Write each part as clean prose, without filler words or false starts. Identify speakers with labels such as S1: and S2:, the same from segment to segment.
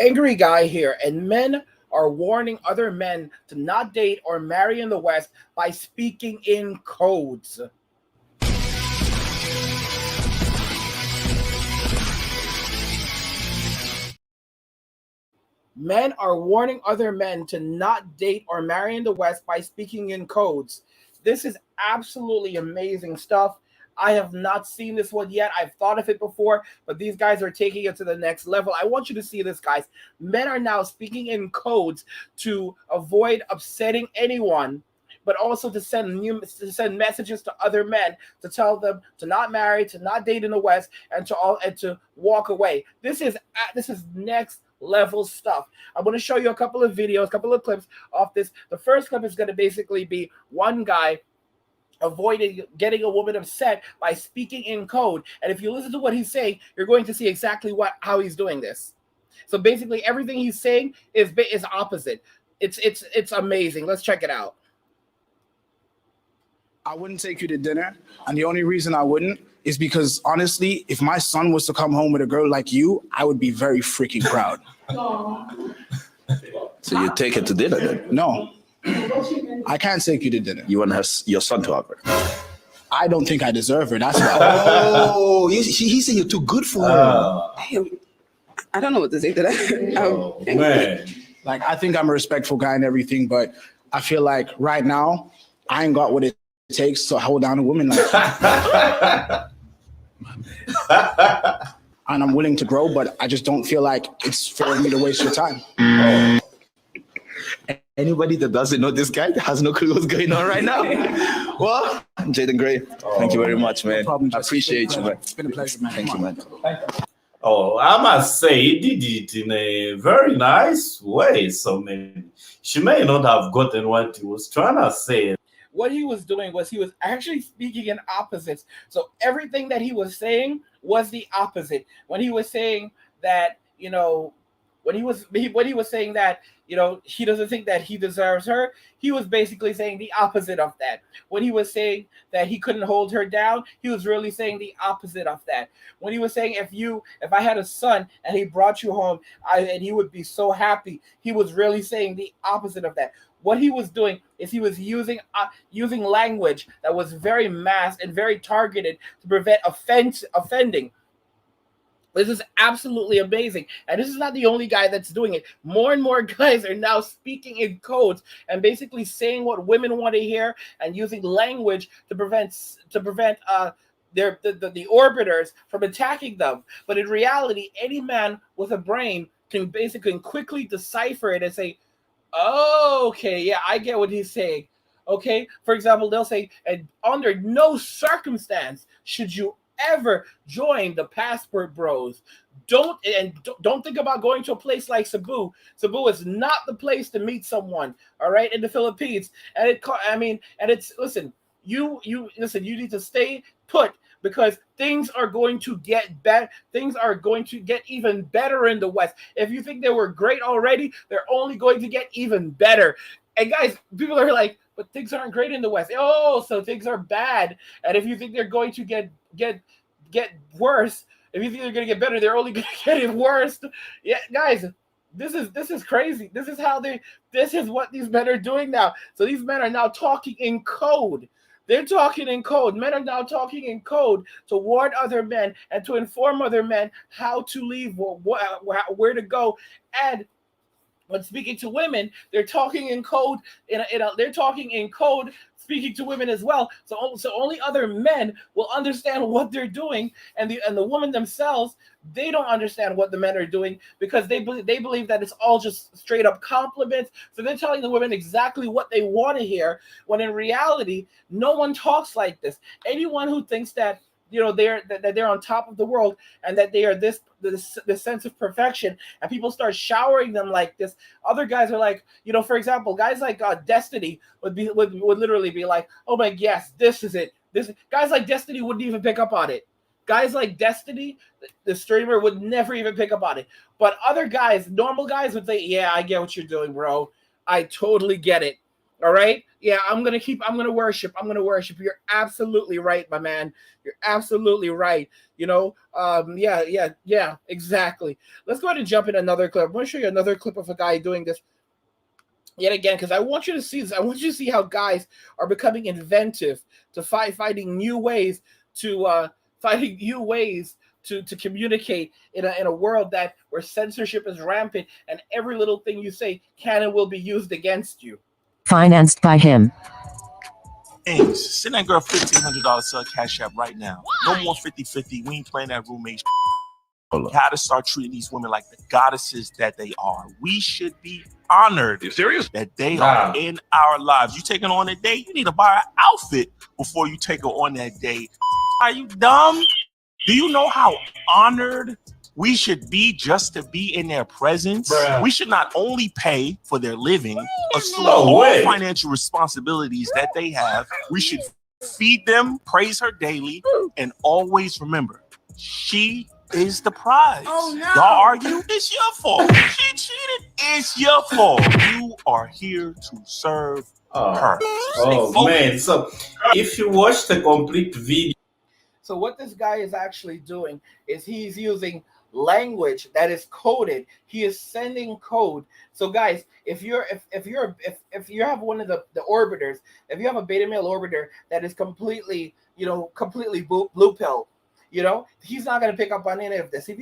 S1: Angry guy here, and men are warning other men to not date or marry in the West by speaking in codes. Men are warning other men to not date or marry in the West by speaking in codes. This is absolutely amazing stuff. I have not seen this one yet. I've thought of it before, but these guys are taking it to the next level. I want you to see this, guys. Men are now speaking in codes to avoid upsetting anyone, but also to send messages to other men to tell them to not marry, to not date in the West, and to walk away. This is next level stuff. I'm going to show you a couple of videos, a couple of clips of this. The first clip is going to basically be one guy avoiding getting a woman upset by speaking in code. And if you listen to what he's saying, you're going to see exactly how he's doing this. So basically, everything he's saying is opposite. It's amazing. Let's check it out.
S2: I wouldn't take you to dinner, and the only reason I wouldn't is because, honestly, if my son was to come home with a girl like you, I would be very freaking proud.
S3: So you take her to dinner then?
S2: No, I can't take you to dinner.
S3: You want your son to have her?
S2: I don't think I deserve her, that's why.
S3: Oh, he said you're too good for her.
S4: I don't know what to say to that.
S5: Man.
S2: Like, I think I'm a respectful guy and everything, but I feel like right now, I ain't got what it takes to hold down a woman like that. And I'm willing to grow, but I just don't feel like it's fair for me to waste your time.
S3: Anybody that doesn't know this guy has no clue what's going on right now. Well, Jaden Gray, thank you very much, man.
S2: No problem,
S3: I appreciate you, man.
S2: It's been a pleasure, man.
S3: Thank you, man.
S5: Oh, I must say, he did it in a very nice way. So maybe she may not have gotten what he was trying to say.
S1: What he was doing was he was actually speaking in opposites. So everything that he was saying was the opposite. When he was saying that, when he was saying that, he doesn't think that he deserves her, he was basically saying the opposite of that. When he was saying that he couldn't hold her down, he was really saying the opposite of that. When he was saying if I had a son and he brought you home, and he would be so happy, he was really saying the opposite of that. What he was doing is he was using language that was very mass and very targeted to prevent offending. This is absolutely amazing. And this is not the only guy that's doing it. More and more guys are now speaking in codes and basically saying what women want to hear and using language to prevent the orbiters from attacking them. But in reality, any man with a brain can basically quickly decipher it and say, oh, okay, yeah, I get what he's saying. Okay, for example, they'll say, and under no circumstance should you ever join the Passport Bros. Don't think about going to a place like Cebu. Cebu is not the place to meet someone. All right, in the Philippines, listen, you need to stay put, because things are going to get better. Things are going to get even better in the West. If you think they were great already, they're only going to get even better. And guys, people are like, but things aren't great in the West. Oh, so things are bad. And if you think they're going to get worse, if you think they're going to get better, they're only going to get it worse. Yeah, guys, this is crazy. This is what these men are doing now. So these men are now talking in code. They're talking in code. Men are now talking in code to warn other men and to inform other men how to leave, where to go. And when speaking to women, they're talking in code. They're talking in code, speaking to women as well. So only other men will understand what they're doing, and the women themselves, they don't understand what the men are doing, because they believe that it's all just straight up compliments. So they're telling the women exactly what they want to hear, when in reality, no one talks like this. Anyone who thinks that they're on top of the world and that they are this sense of perfection, and people start showering them like this. Other guys are like, for example, guys like Destiny would literally be like, oh my, yes, this is it. Guys like Destiny wouldn't even pick up on it. Guys like Destiny, the streamer, would never even pick up on it. But other guys, normal guys, would say, yeah, I get what you're doing, bro. I totally get it. All right. Yeah, I'm gonna worship. You're absolutely right, my man. You're absolutely right. Yeah, exactly. Let's go ahead and jump in another clip. I'm gonna show you another clip of a guy doing this yet again, because I want you to see this. I want you to see how guys are becoming inventive to finding new ways to to communicate in a world where censorship is rampant and every little thing you say can and will be used against you.
S6: Financed by him.
S7: Ames, send that girl $1,500 to her Cash App right now. Why? No more 50-50. We ain't playing that roommate. Gotta start treating these women like the goddesses that they are. We should be honored. You serious? That they are in our lives. You taking on a date, you need to buy an outfit before you take her on that date. Are you dumb? Do you know how honored we should be just to be in their presence? Bruh. We should not only pay for their living, assume all financial responsibilities that they have. We should feed them, praise her daily, and always remember, she is the prize. Oh no. Y'all argue? It's your fault. She cheated. It's your fault. You are here to serve her.
S5: Oh man. So if you watch the complete video.
S1: So what this guy is actually doing is he's using language that is coded. He is sending code. So guys, if you have one of the orbiters, if you have a beta male orbiter that is completely blue pill, he's not going to pick up on any of this. If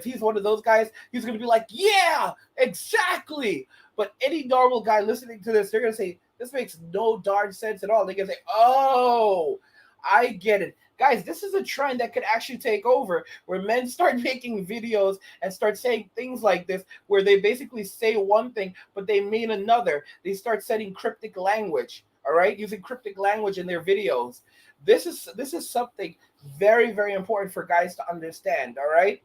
S1: he's one of those guys, he's going to be like, yeah, exactly. But any normal guy listening to this, they're going to say, this makes no darn sense at all. They're going to say, oh, I get it. Guys, this is a trend that could actually take over, where men start making videos and start saying things like this, where they basically say one thing, but they mean another. They start setting cryptic language, all right, using cryptic language in their videos. This is something very, very important for guys to understand, all right?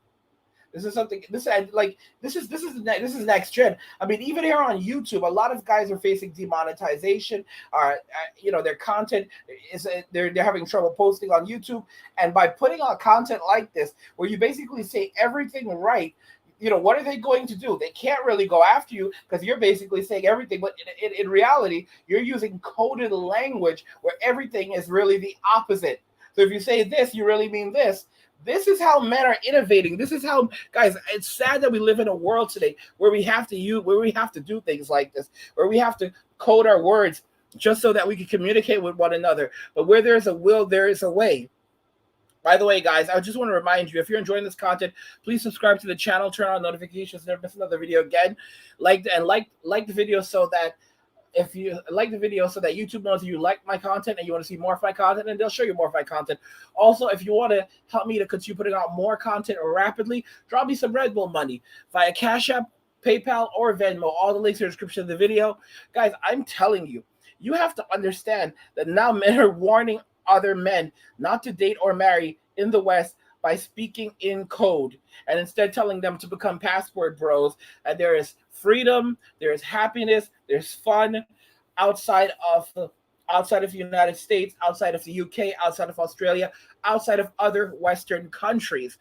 S1: This is something. This is next gen. I mean, even here on YouTube, a lot of guys are facing demonetization. Their content is they're having trouble posting on YouTube, and by putting out content like this, where you basically say everything right, what are they going to do? They can't really go after you because you're basically saying everything. But in reality, you're using coded language where everything is really the opposite. So if you say this, you really mean this. This is how men are innovating. This is how, guys, it's sad that we live in a world today where we have to do things like this, where we have to code our words just so that we can communicate with one another. But where there is a will, there is a way. By the way, guys, I just want to remind you, if you're enjoying this content, please subscribe to the channel, turn on notifications, never miss another video again. Like the video so that YouTube knows you like my content and you want to see more of my content, and they'll show you more of my content. Also, if you want to help me to continue putting out more content rapidly, drop me some Red Bull money via Cash App, PayPal, or Venmo. All the links are in the description of the video. Guys, I'm telling you, you have to understand that now men are warning other men not to date or marry in the West by speaking in code, and instead telling them to become passport bros. And there is freedom, there is happiness, there's fun outside of the United States, outside of the UK, outside of Australia, outside of other Western countries.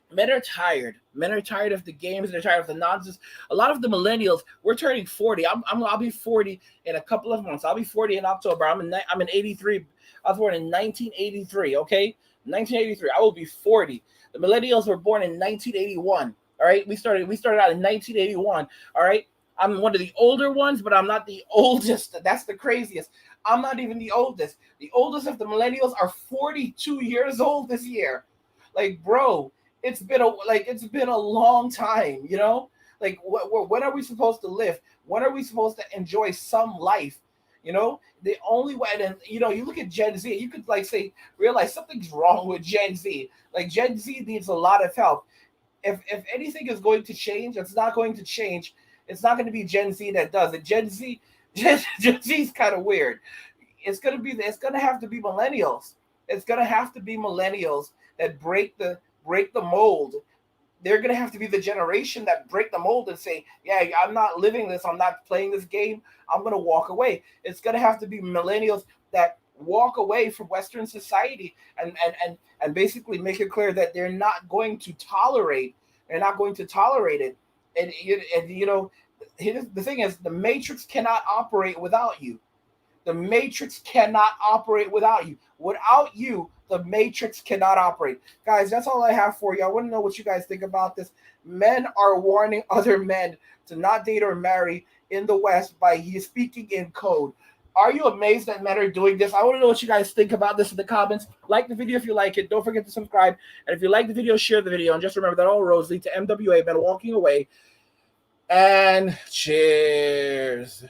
S1: Men are tired. Men are tired of the games. They're tired of the nonsense. A lot of the millennials, we're turning 40. I'll be 40 in a couple of months. I'll be 40 in October. I'm in 83. I was born in 1983. Okay, 1983. I will be 40. The millennials were born in 1981. All right, we started out in 1981. All right, I'm one of the older ones, but I'm not the oldest. That's the craziest. I'm not even the oldest. The oldest of the millennials are 42 years old this year. Like, bro, it's been a long time. Like, when are we supposed to live? When are we supposed to enjoy some life? The only way, and you look at Gen Z, you could realize something's wrong with Gen Z. Like, Gen Z needs a lot of help. If anything is going to change, it's not going to change. It's not going to be Gen Z that does it. Gen Z is kind of weird. It's going to have to be millennials. It's going to have to be millennials that break the mold. They're going to have to be the generation that break the mold and say, yeah, I'm not living this. I'm not playing this game. I'm going to walk away. It's going to have to be millennials that walk away from Western society and basically make it clear that they're not going to tolerate it. And the thing is, the Matrix cannot operate without you. The Matrix cannot operate without you. Without you, the Matrix cannot operate. Guys, that's all I have for you. I want to know what you guys think about this. Men are warning other men to not date or marry in the West by speaking in code. Are you amazed that men are doing this? I want to know what you guys think about this in the comments. Like the video if you like it. Don't forget to subscribe. And if you like the video, share the video. And just remember that all roads lead to MWA, men walking away. And cheers.